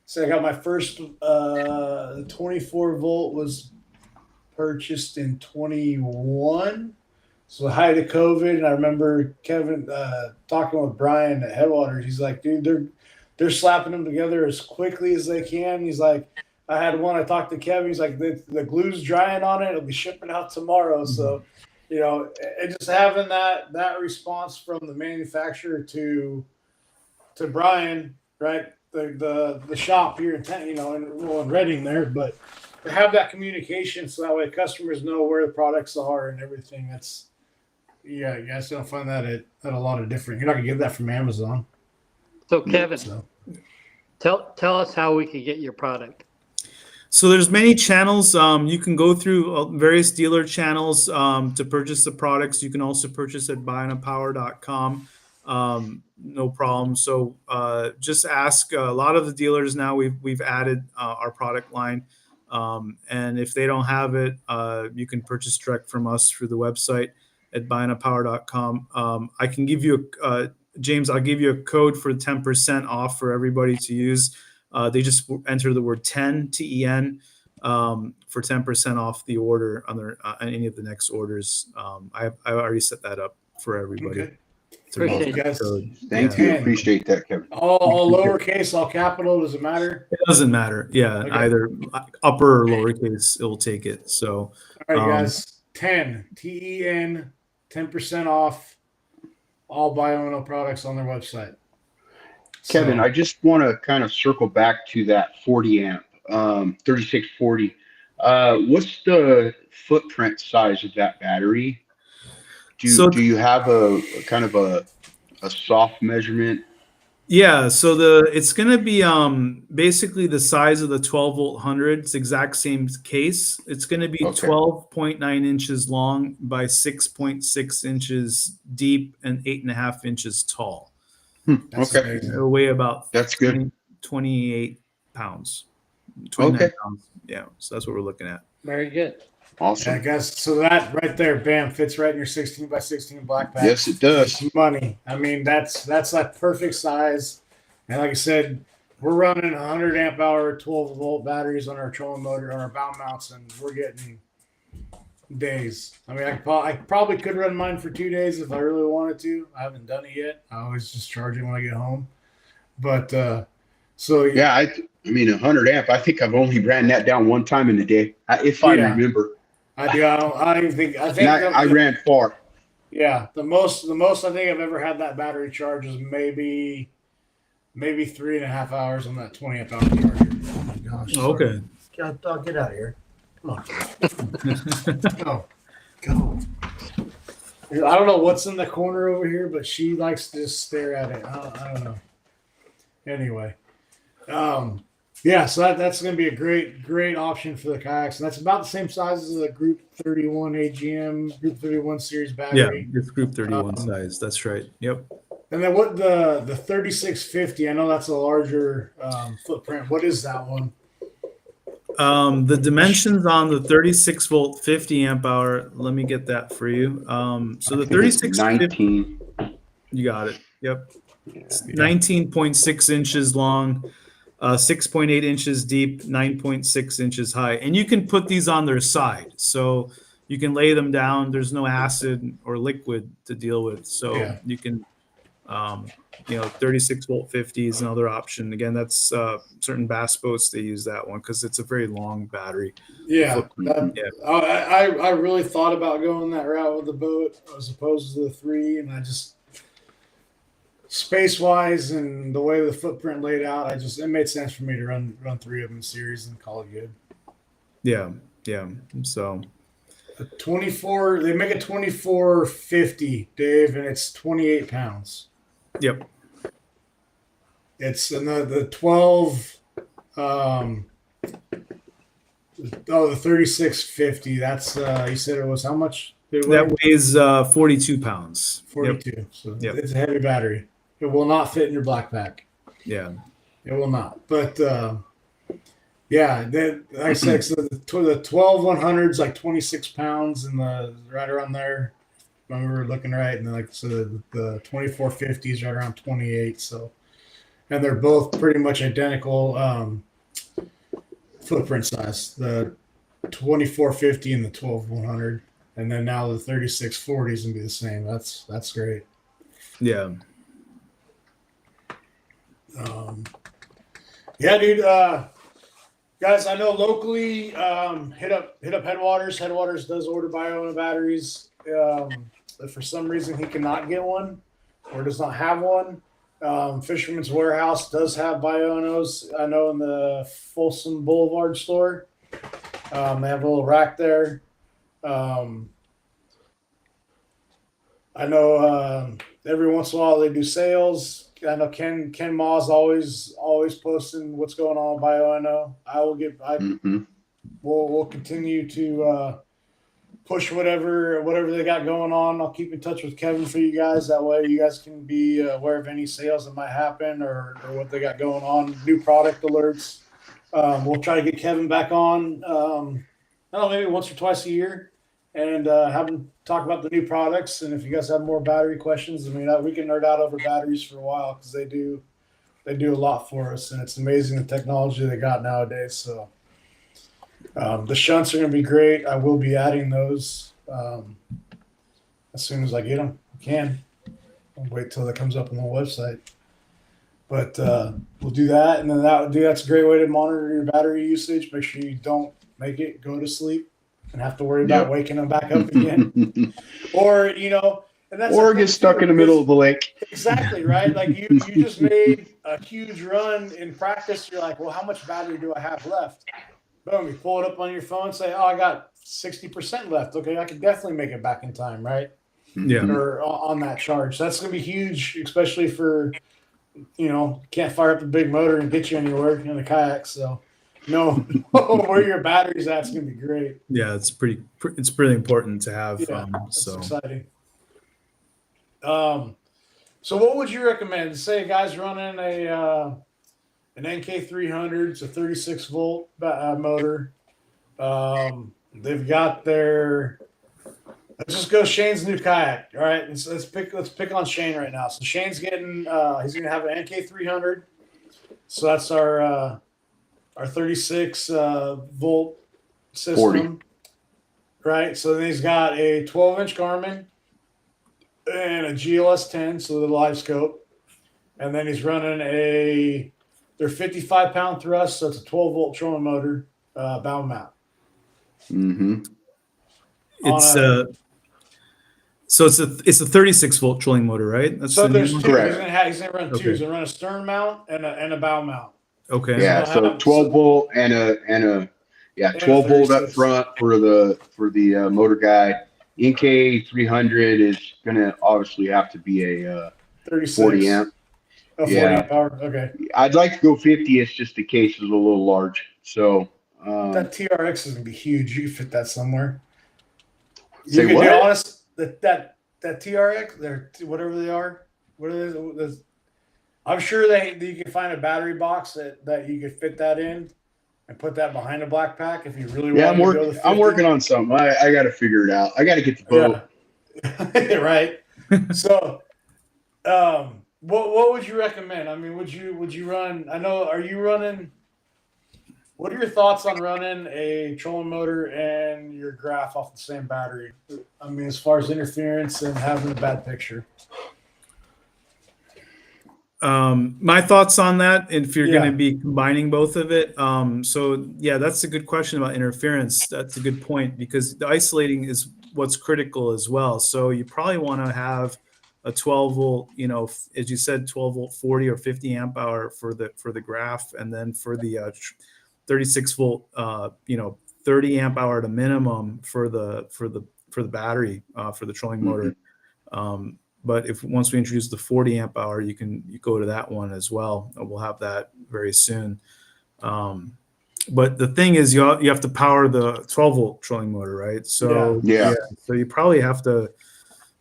so I got my first 24 volt was purchased in 21. So the height of COVID, and I remember Kevin talking with Brian at Headwaters. He's like, dude, they're slapping them together as quickly as they can. He's like, I had one. I talked to Kevin. He's like, the glue's drying on it. It'll be shipping out tomorrow. Mm-hmm. So, and just having that response from the manufacturer to Brian, right? The shop here in in Reading there, but to have that communication so that way customers know where the products are and everything. You guys don't find that at a lot of different. You're not gonna get that from Amazon. So Kevin, tell us how we can get your product. So there's many channels. You can go through various dealer channels to purchase the products. You can also purchase at bioennopower.com. No problem. So just ask. A lot of the dealers now we've added our product line, and if they don't have it, you can purchase direct from us through the website at bioennopower.com. I can give you James. I'll give you a code for 10% off for everybody to use. They just enter the word 10 TEN for 10% off the order on their on any of the next orders. I already set that up for everybody. Okay. Appreciate You guys. Thank you. Appreciate that, Kevin. All lowercase, all capital, does it matter? It doesn't matter. Yeah, Okay. either upper or lowercase, it will take it. So, all right, guys, 10 TEN, 10% off all Bioenno products on their website. Kevin, I just want to kind of circle back to that 40 amp, 3640. What's the footprint size of that battery? Do you have a kind of a soft measurement? Yeah, so it's gonna be basically the size of the 12-volt 100. It's the exact same case. It's gonna be 12.9 inches long by 6.6 inches deep and 8.5 inches tall. Okay, It'll weigh about that's good. 28 pounds. 29 pounds. Yeah, so that's what we're looking at. Very good. Awesome. Yeah, I guess so. That right there, bam, fits right in your 16 by 16 black pack. Yes, it does. It's money. I mean, that's that perfect size. And like I said, we're running 100 amp hour 12-volt batteries on our trolling motor on our bound mounts, and we're getting days. I mean, I probably could run mine for 2 days if I really wanted to. I haven't done it yet. I always just charge it when I get home. But so yeah, I mean 100 amp. I think I've only ran that down one time in the day, if I remember. I do. I don't even think. I ran far. Yeah, the most I think I've ever had that battery charge is maybe 3.5 hours on that 20 amp hour charger. Oh my gosh. Okay. Dog, get out of here. Come on. Go. I don't know what's in the corner over here, but she likes to just stare at it. I don't know. Anyway. Yeah, so that's going to be a great option for the kayaks, and that's about the same size as a Group 31 AGM, Group 31 series battery. Yeah, it's Group 31 size. That's right. Yep. And then what the 3650? I know that's a larger footprint. What is that one? The dimensions on the 36 volt 50 amp hour. Let me get that for you. So the 3650. You got it. Yep. It's 19.6 inches long. 6.8 inches deep, 9.6 inches high. And you can put these on their side. So you can lay them down. There's no acid or liquid to deal with. So you can, 36 volt 50 is another option. Again, that's certain bass boats, they use that one because it's a very long battery. Yeah. I really thought about going that route with the boat as opposed to the 3. And I just, space wise and the way the footprint laid out, it made sense for me to run 3 of them in series and call it good. Yeah. So a 24, they make a 2450, Dave, and it's 28 pounds. Yep. It's in the 12 the 3650. That's you said it was how much? That weighs 42 pounds. 42. Yep. So it's a heavy battery. It will not fit in your black pack. Yeah. It will not. But like I said, so the 12100's like 26 pounds and right around there. When we were looking right, and then the 2450 is right around 28. So, and they're both pretty much identical footprint size. The 2450 and the 12100, and then now the 3640 is gonna be the same. That's great. Yeah. Yeah, dude. Guys, I know locally, hit up Headwaters. Headwaters does order Bioenno batteries. If for some reason he cannot get one or does not have one, Fisherman's Warehouse does have Bioennos. I know in the Folsom Boulevard store, they have a little rack there. I know every once in a while they do sales. I know Ken Maw's always posting what's going on with Bioenno. We'll continue to push whatever they got going on. I'll keep in touch with Kevin for you guys. That way you guys can be aware of any sales that might happen or what they got going on, new product alerts. We'll try to get Kevin back on, I don't know, maybe once or twice a year and have him talk about the new products. And if you guys have more battery questions, I mean, we can nerd out over batteries for a while because they do they do a lot for us, and it's amazing the technology they got nowadays. So the shunts are going to be great. I will be adding those as soon as I get them. I can. I'll wait till it comes up on the website. But we'll do that, and then that's a great way to monitor your battery usage. Make sure you don't make it go to sleep and have to worry about waking them back up again. Or, and that's or get stuck in the middle of the lake. Exactly, right? Like you just made a huge run in practice. You're like, well, how much battery do I have left? Boom, you pull it up on your phone and say, oh, I got 60% left. Okay, I can definitely make it back in time, right? Yeah. Or on that charge. So that's going to be huge, especially for, can't fire up the big motor and get you anywhere in the kayak. So know where your battery's at. It's going to be great. Yeah, it's really important to have. Yeah, that's exciting. So what would you recommend? Say a guy's running an NK300, it's a 36 volt motor. They've got let's just go Shane's new kayak. All right, let's pick on Shane right now. So Shane's getting he's gonna have an NK300. So that's our 36 volt system. 40. Right. So then he's got a 12-inch Garmin and a GLS 10, so the live scope. And then he's running they're 55-pound thrust, so it's a 12-volt trolling motor, bound mount. Mm-hmm. It's a 36-volt trolling motor, right? So there's two. Correct. He's gonna run two. He's gonna run a stern mount and a bow mount. Okay. Yeah, so 12 volt and a 12 volt up front for the motor guy. NK 300 is gonna obviously have to be a 40 amp. A 40 amp power. Okay. I'd like to go 50. It's just the case is a little large. So that TRX is gonna be huge. You can fit that somewhere. Say you what? Be honest. That TRX, they're whatever they are. What are they? I'm sure you can find a battery box that you could fit that in and put that behind a black pack if you really want to go to 50. I'm working on something. I got to figure it out. I got to get the boat. Yeah. Right. So, what would you recommend? I mean, would you run? Are you running? What are your thoughts on running a trolling motor and your graph off the same battery? I mean, as far as interference and having a bad picture. My thoughts on that, if you're going to be combining both of it. So yeah, that's a good question about interference. That's a good point, because the isolating is what's critical as well. So you probably want to have a 12 volt, as you said, 12 volt, 40 or 50 amp hour for the graph. And then for the 36 volt, 30 amp hour at a minimum for the battery, for the trolling motor. But once we introduce the 40 amp hour, you go to that one as well. We'll have that very soon. But the thing is, you have to power the 12 volt trolling motor, right? So so you probably have to.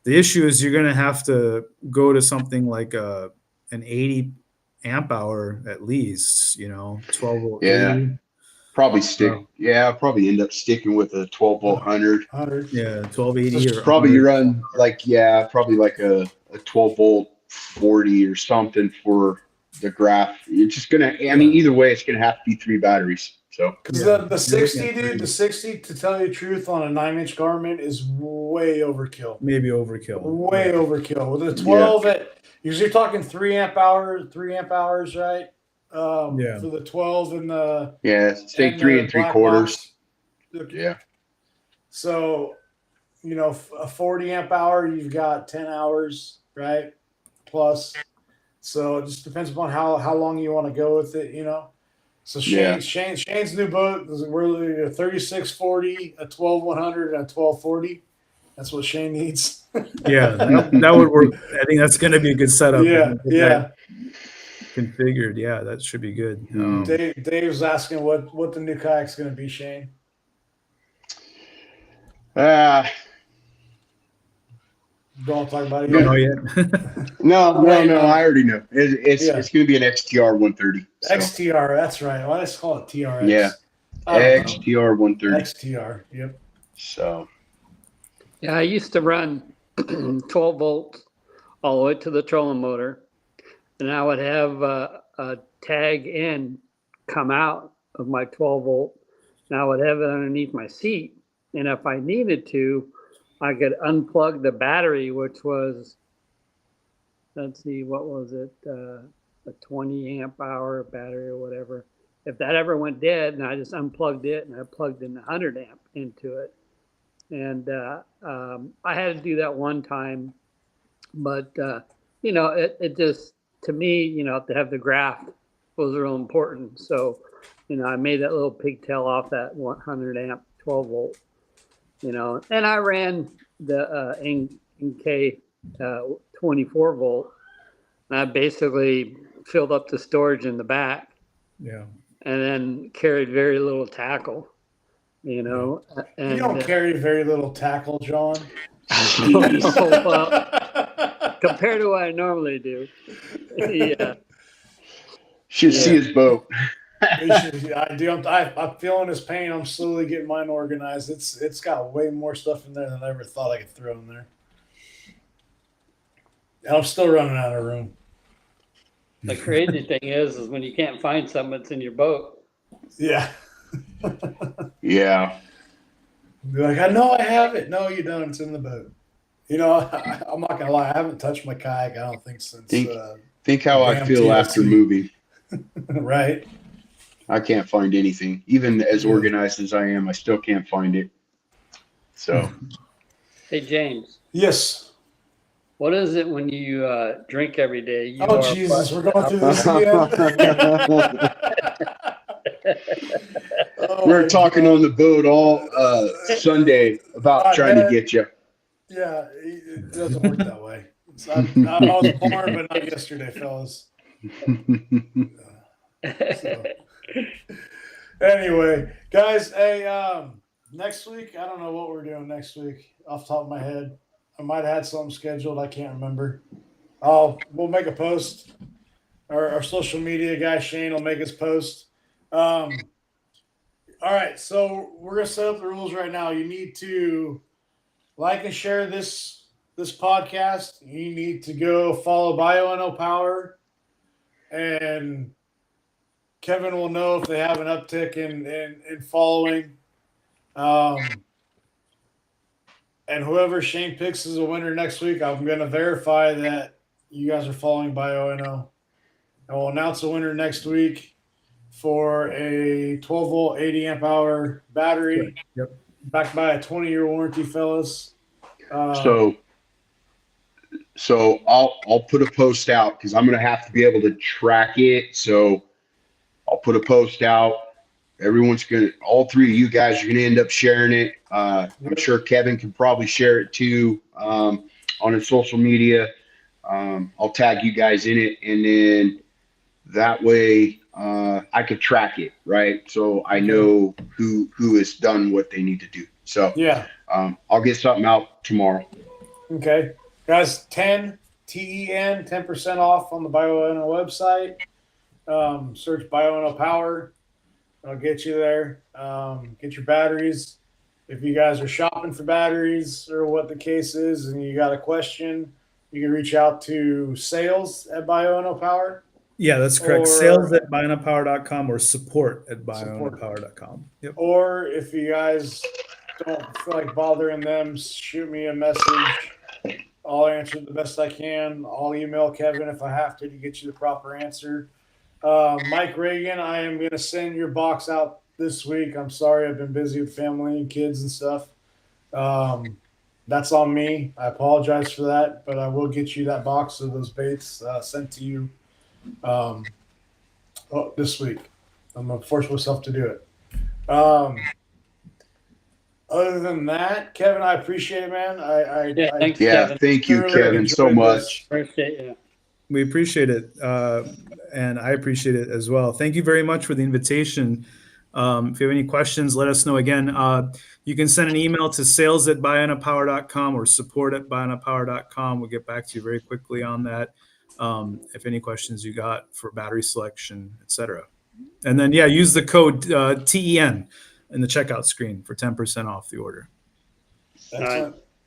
The issue is you're going to have to go to something like an 80 amp hour at least. 12 volt. Yeah. 80. Probably probably end up sticking with a 12 volt 100. Yeah, 1280 or probably you run probably like a 12 volt 40 or something for the graph. You're just gonna either way it's gonna have to be 3 batteries. So because the 60, dude, the 60, to tell you the truth, on a 9-inch Garmin is way overkill. Maybe overkill. Way overkill. With the 12 you're talking 3 amp hours, right? For the 12 and the say 3 3/4. Yeah. So, a 40 amp hour, you've got 10 hours, right? Plus. So it just depends upon how long you want to go with it, So Shane's new boat is a 3640, a 12100, and a 1240. That's what Shane needs. That would work. I think that's going to be a good setup. Configured, that should be good. Dave's asking what the new kayak's going to be, Shane. Don't talk about it yet. No, I already know. It's going to be an XTR 130. So. XTR, that's right. Why just call it TRX? Yeah, XTR 130. XTR, yep. So. Yeah, I used to run 12 volts all the way to the trolling motor. And I would have a tag in come out of my 12 volt, and I would have it underneath my seat. And if I needed to, I could unplug the battery, which was, let's see, what was it? A 20 amp hour battery or whatever. If that ever went dead, and I just unplugged it and I plugged in the 100 amp into it. And I had to do that one time, but it just, to me, to have the graph was real important. So, I made that little pigtail off that 100 amp 12 volt, and I ran the NK 24 volt, and I basically filled up the storage in the back. Yeah. And then carried very little tackle, And you don't carry very little tackle, John. well, compared to what I normally do. Yeah. Should see his boat. I do. I'm feeling his pain. I'm slowly getting mine organized. It's got way more stuff in there than I ever thought I could throw in there. And I'm still running out of room. The crazy thing is when you can't find something that's in your boat. Yeah. Yeah. Be like, I know I have it. No, you don't. It's in the boat. I'm not gonna lie. I haven't touched my kayak. I don't think since. Think how I feel TLC. after moving. Right. I can't find anything. Even as organized as I am, I still can't find it. So. Hey, James. Yes. What is it when you drink every day? Jesus, we're going through this again. We're talking on the boat all Sunday about trying to get you. Yeah, it doesn't work that way. I was born, but not yesterday, fellas. So. Anyway, guys, hey, next week, I don't know what we're doing next week off the top of my head. I might have had something scheduled. I can't remember. We'll make a post. Our social media guy, Shane, will make his post. All right, so we're going to set up the rules right now. You need to like and share this podcast. You need to go follow Bioenno Power. And Kevin will know if they have an uptick in following. And whoever Shane picks as a winner next week, I'm going to verify that you guys are following Bioenno. And we'll announce a winner next week for a 12 volt, 80 amp hour battery. Yep. Backed by a 20-year warranty, fellas. So I'll put a post out because I'm going to have to be able to track it. So I'll put a post out. All three of you guys are going to end up sharing it. I'm sure Kevin can probably share it too on his social media. I'll tag you guys in it, and then that way I could track it, right? So I know who has done what they need to do. So yeah, I'll get something out tomorrow. Okay, guys, 10% off on the Bioenno website. Search Bioenno Power. I'll get you there. Get your batteries. If you guys are shopping for batteries or what the case is and you got a question, you can reach out to sales at Bioenno Power. Yeah, that's correct. Sales at bioennopower.com or support at bioennopower.com. Yep. Or if you guys don't feel like bothering them, shoot me a message. I'll answer the best I can. I'll email Kevin if I have to get you the proper answer. Mike Reagan, I am going to send your box out this week. I'm sorry, I've been busy with family and kids and stuff. That's on me. I apologize for that, but I will get you that box of those baits sent to you this week. I'm going to force myself to do it. Other than that, Kevin, I appreciate it, man. Thanks, Kevin. Thank you, Kevin, so much. Appreciate you. We appreciate it, and I appreciate it as well. Thank you very much for the invitation. If you have any questions, let us know. Again, you can send an email to sales@bioennopower.com or support@bioennopower.com. We'll get back to you very quickly on that. If any questions you got for battery selection, etc. And then, use the code TEN in the checkout screen for 10% off the order. Excellent.